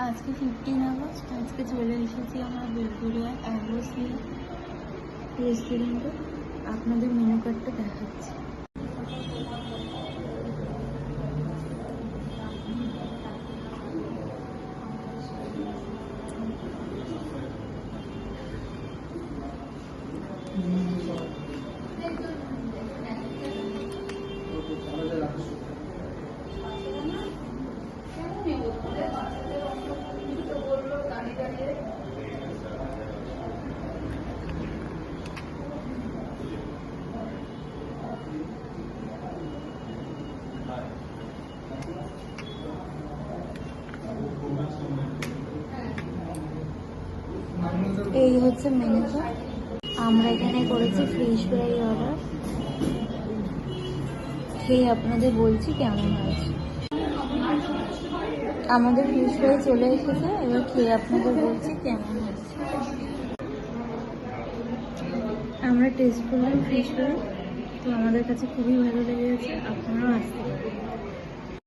আজকে 15 আগস্ট। আজকে চলে এসেছি আমরা বেলঘরিয়া অ্যাম্বাসি রেস্টুরেন্টে। আপনাদের মেনু কার্ডটা দেখাচ্ছি। এই হচ্ছে মেনু কার্ড। আমরা এখানে করেছি ফিশ ফ্রাই অর্ডার। খেয়ে আপনাদের বলছি কেমন হয়েছে। আমাদের ফিশ ফ্রাই চলে এসেছে, এবার খেয়ে আপনাদের বলছি কেমন হয়েছে। আমরা টেস্ট করলাম ফিশ ফ্রাই, তো আমাদের কাছে খুবই ভালো লেগেছে। আপনারাও আসতে পারেন।